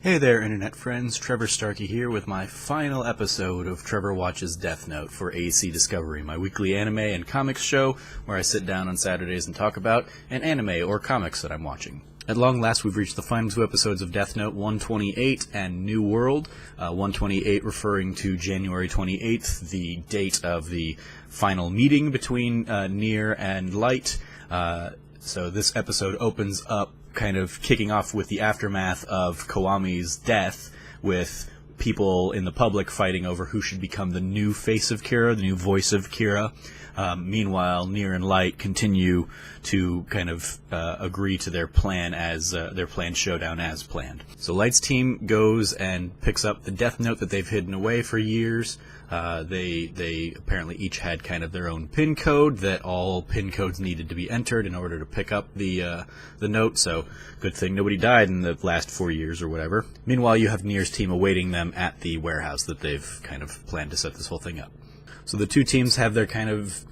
Hey there, internet friends. Trevor Starkey here with my final episode of Trevor Watches Death Note for AC Discovery, my weekly anime and comics show where I sit down on Saturdays and talk about an anime or comics that I'm watching. At long last, we've reached the final two episodes of Death Note 128 and New World. 128 referring to January 28th, the date of the final meeting between Nier and Light. So this episode opens up kind of kicking off with the aftermath of Kiwami's death, with people in the public fighting over who should become the new face of Kira, the new voice of Kira. Meanwhile, Nier and Light continue to kind of agree to their plan as their planned showdown as planned. So Light's team goes and picks up the Death Note that they've hidden away for years. They apparently each had kind of their own pin code, that all pin codes needed to be entered in order to pick up the note, so good thing nobody died in the last 4 years or whatever. Meanwhile, you have Nier's team awaiting them at the warehouse that they've kind of planned to set this whole thing up. So the two teams have their kind of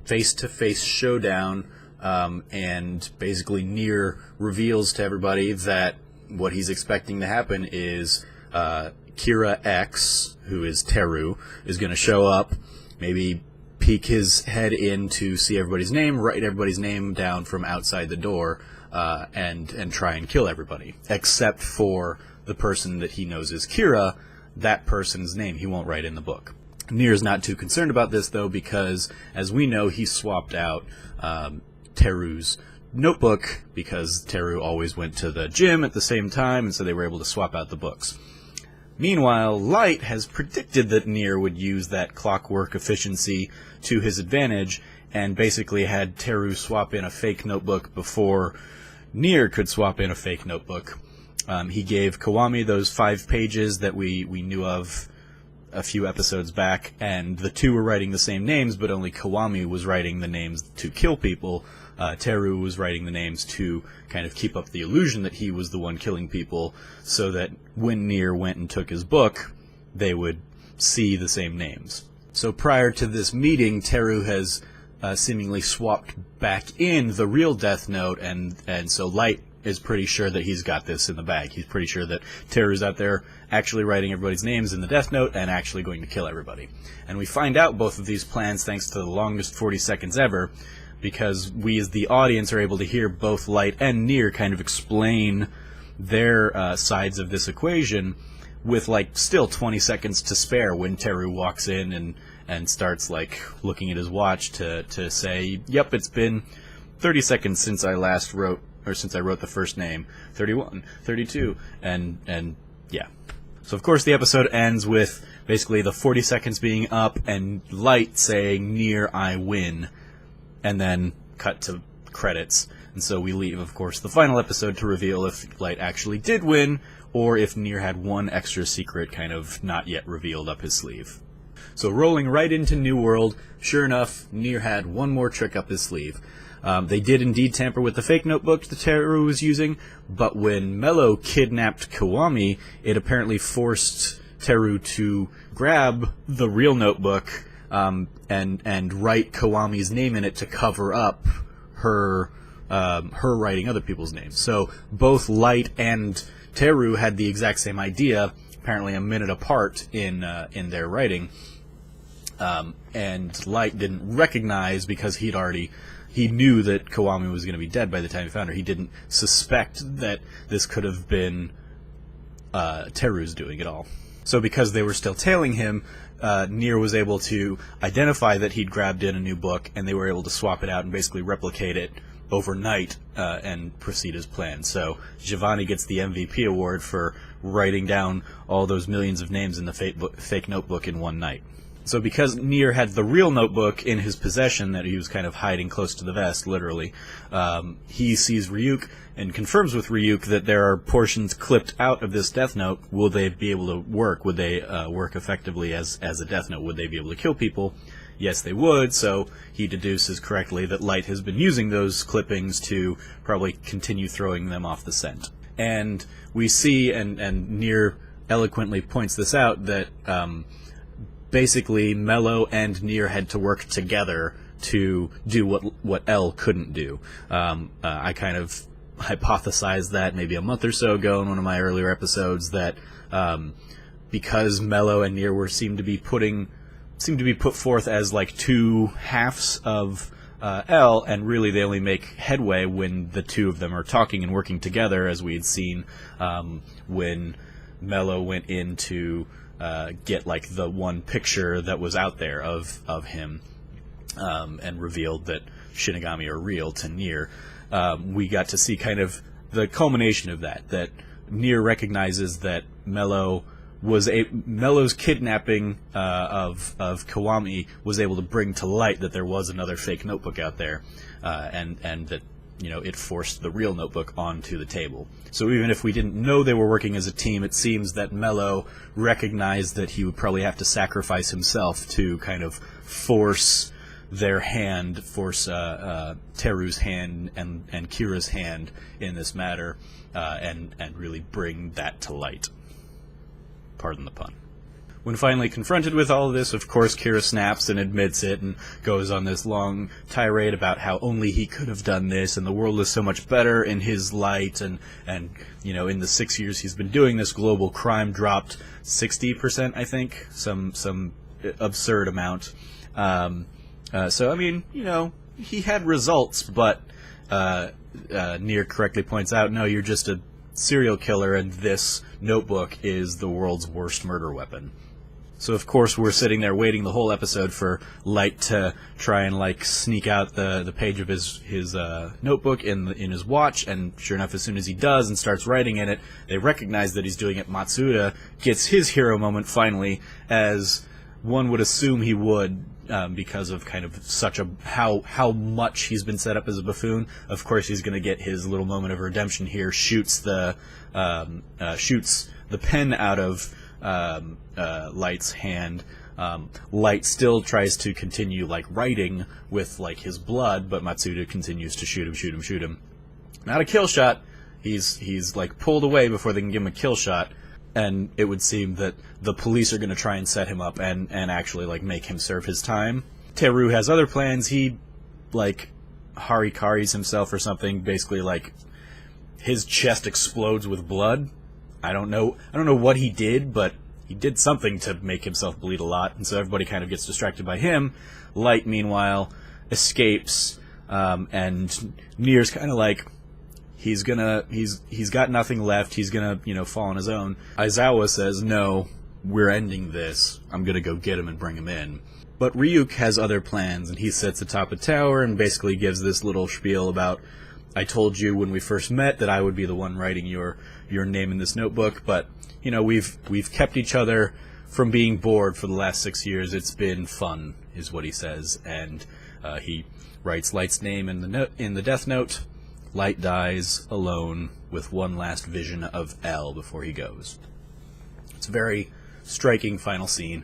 face-to-face showdown, and basically Nier reveals to everybody that what he's expecting to happen is Kira X, who is Teru, is going to show up, maybe peek his head in to see everybody's name, write everybody's name down from outside the door, and try and kill everybody. Except for the person that he knows is Kira, that person's name he won't write in the book. Nier's not too concerned about this, though, because, as we know, he swapped out Teru's notebook, because Teru always went to the gym at the same time, and so they were able to swap out the books. Meanwhile, Light has predicted that Nier would use that clockwork efficiency to his advantage, and basically had Teru swap in a fake notebook before Nier could swap in a fake notebook. He gave Kiwami those 5 pages that we knew of a few episodes back, and the two were writing the same names, but only Kiwami was writing the names to kill people. Teru was writing the names to kind of keep up the illusion that he was the one killing people, so that when Nier went and took his book, they would see the same names. So prior to this meeting, Teru has seemingly swapped back in the real Death Note, and so Light is pretty sure that he's got this in the bag. He's pretty sure that Teru's out there actually writing everybody's names in the Death Note and actually going to kill everybody. And we find out both of these plans thanks to the longest 40 seconds ever, because we as the audience are able to hear both Light and Nier kind of explain their sides of this equation, with like still 20 seconds to spare when Teru walks in and starts like looking at his watch to say, yep, it's been 30 seconds since I last wrote, or since I wrote the first name, 31, 32, and yeah. So of course the episode ends with basically the 40 seconds being up and Light saying, Nier, I win, and then cut to credits. And so we leave, of course, the final episode to reveal if Light actually did win, or if Nier had one extra secret kind of not yet revealed up his sleeve. So rolling right into New World, sure enough, Nier had one more trick up his sleeve. They did indeed tamper with the fake notebook that Teru was using, but when Mello kidnapped Kiwami, it apparently forced Teru to grab the real notebook and write Kiwami's name in it to cover up her writing other people's names. So both Light and Teru had the exact same idea, apparently a minute apart in their writing, and Light didn't recognize, because he knew that Kiwami was going to be dead by the time he found her. He didn't suspect that this could have been Teru's doing it all. So because they were still tailing him, Nier was able to identify that he'd grabbed in a new book, and they were able to swap it out and basically replicate it overnight and proceed as planned. So Giovanni gets the MVP award for writing down all those millions of names in the fake notebook in one night. So because Nier had the real notebook in his possession that he was kind of hiding close to the vest, literally, he sees Ryuk and confirms with Ryuk that there are portions clipped out of this Death Note. Will they be able to work? Would they work effectively as a Death Note? Would they be able to kill people? Yes, they would, so he deduces correctly that Light has been using those clippings to probably continue throwing them off the scent. And we see, and Nier eloquently points this out, that basically Mello and Nier had to work together to do what L couldn't do. I kind of hypothesized that maybe a month or so ago in one of my earlier episodes, that because Mello and Nier seem to be put forth as like two halves of L, and really they only make headway when the two of them are talking and working together, as we had seen when Mello went in to get like the one picture that was out there of him and revealed that Shinigami are real to Nier. We got to see kind of the culmination of that Nier recognizes that Mello's kidnapping of Kiwami was able to bring to light that there was another fake notebook out there, and that it forced the real notebook onto the table. So even if we didn't know they were working as a team, it seems that Mello recognized that he would probably have to sacrifice himself to kind of force their hand, force Teru's hand and Kira's hand in this matter, and really bring that to light. Pardon the pun. When finally confronted with all of this, of course, Kira snaps and admits it and goes on this long tirade about how only he could have done this, and the world is so much better in his light, and in the 6 years he's been doing this, global crime dropped 60%, I think, some absurd amount. So, I mean, he had results, but Nier correctly points out, no, you're just a serial killer, and this notebook is the world's worst murder weapon. So, of course, we're sitting there waiting the whole episode for Light to try and, sneak out the page of his notebook in his watch, and sure enough, as soon as he does and starts writing in it, they recognize that he's doing it. Matsuda gets his hero moment finally, as one would assume he would, because of kind of such how much he's been set up as a buffoon. Of course, he's going to get his little moment of redemption here. Shoots the pen out of Light's hand. Light still tries to continue writing with his blood, but Matsuda continues to shoot him. Not a kill shot. He's pulled away before they can give him a kill shot. And it would seem that the police are going to try and set him up and actually make him serve his time. Teru has other plans. He harikaris himself or something. Basically, his chest explodes with blood. I don't know what he did, but he did something to make himself bleed a lot, and so everybody kind of gets distracted by him. Light, meanwhile, escapes, and Nier's kind of he's got nothing left. He's gonna, fall on his own. Aizawa says, no, we're ending this. I'm gonna go get him and bring him in. But Ryuk has other plans, and he sits atop a tower and basically gives this little spiel about, I told you when we first met that I would be the one writing your name in this notebook, but, we've kept each other from being bored for the last 6 years. It's been fun, is what he says, and he writes Light's name in the death note. Light dies alone with one last vision of L before he goes. It's a very striking final scene.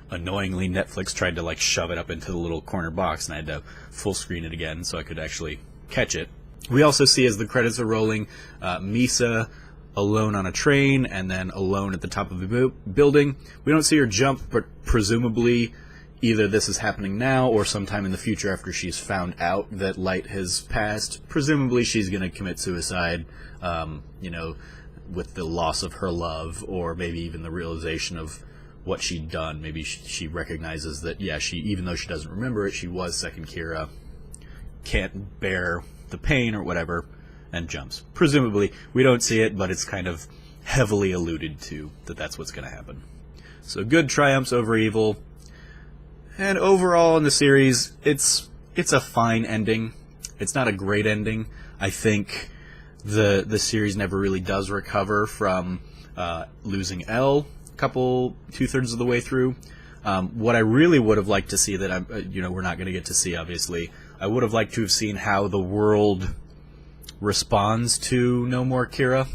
Annoyingly, Netflix tried to shove it up into the little corner box, and I had to full screen it again so I could actually catch it. We also see, as the credits are rolling, Misa alone on a train, and then alone at the top of the building. We don't see her jump, but presumably either this is happening now or sometime in the future after she's found out that Light has passed. Presumably she's going to commit suicide, with the loss of her love, or maybe even the realization of what she'd done. Maybe she recognizes that, even though she doesn't remember it, she was second Kira, can't bear the pain or whatever, and jumps. Presumably. We don't see it, but it's kind of heavily alluded to that that's what's going to happen. So good triumphs over evil. And overall in the series, it's a fine ending. It's not a great ending. I think the series never really does recover from losing L two-thirds of the way through. What I really would have liked to see that we're not going to get to see, obviously. I would have liked to have seen how the world responds to No More Kira,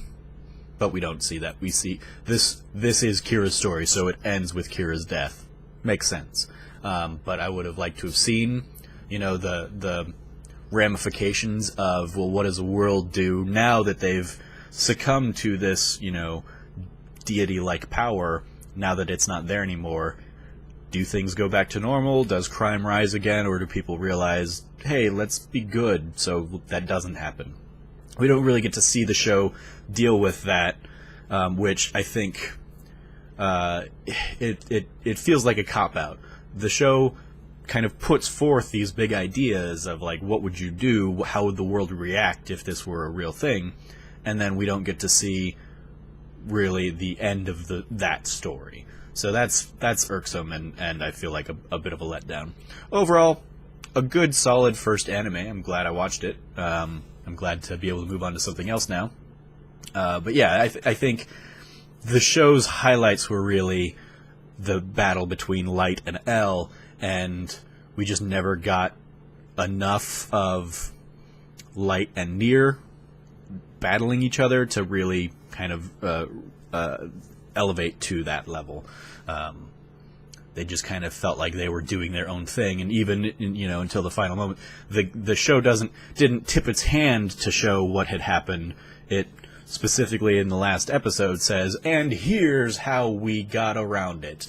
but we don't see that. We see this is Kira's story, so it ends with Kira's death. Makes sense. But I would have liked to have seen, the ramifications of, what does the world do now that they've succumbed to this, deity-like power, now that it's not there anymore? Do things go back to normal? Does crime rise again? Or do people realize, hey, let's be good so that doesn't happen? we don't really get to see the show deal with that, which I think it feels like a cop-out. The show kind of puts forth these big ideas of, like, what would you do, how would the world react if this were a real thing, and then we don't get to see really the end of that story. So that's irksome, and I feel like a bit of a letdown. Overall, a good, solid first anime. I'm glad I watched it. I'm glad to be able to move on to something else now. But yeah, I think the show's highlights were really the battle between Light and L, and we just never got enough of Light and Nier battling each other to really kind of elevate to that level. They just kind of felt like they were doing their own thing, and even until the final moment, the show didn't tip its hand to show what had happened. It specifically in the last episode says, "And here's how we got around it."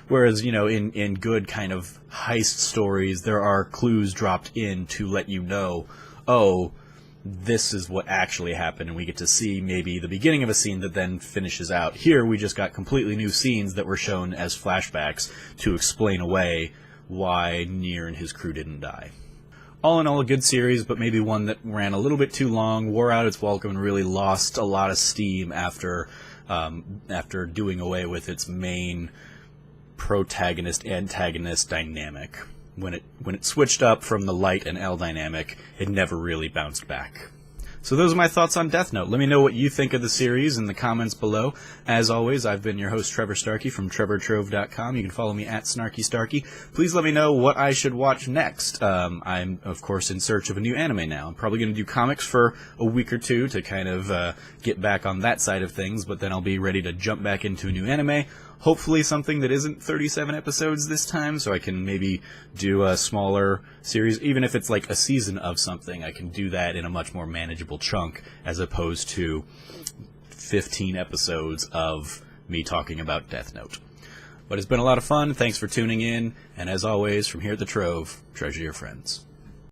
Whereas in good kind of heist stories, there are clues dropped in to let you know, oh, this is what actually happened, and we get to see maybe the beginning of a scene that then finishes out. Here, we just got completely new scenes that were shown as flashbacks to explain away why Nier and his crew didn't die. All in all, a good series, but maybe one that ran a little bit too long, wore out its welcome, and really lost a lot of steam after doing away with its main protagonist-antagonist dynamic. When it switched up from the Light and L dynamic, it never really bounced back. So those are my thoughts on Death Note. Let me know what you think of the series in the comments below. As always, I've been your host, Trevor Starkey from TrevorTrove.com. You can follow me at SnarkyStarkey. Please let me know what I should watch next. I'm, of course, in search of a new anime now. I'm probably going to do comics for a week or two to kind of get back on that side of things, but then I'll be ready to jump back into a new anime. Hopefully something that isn't 37 episodes this time, so I can maybe do a smaller series. Even if it's like a season of something, I can do that in a much more manageable chunk, as opposed to 15 episodes of me talking about Death Note. But it's been a lot of fun. Thanks for tuning in, and as always, from here at the Trove, treasure your friends.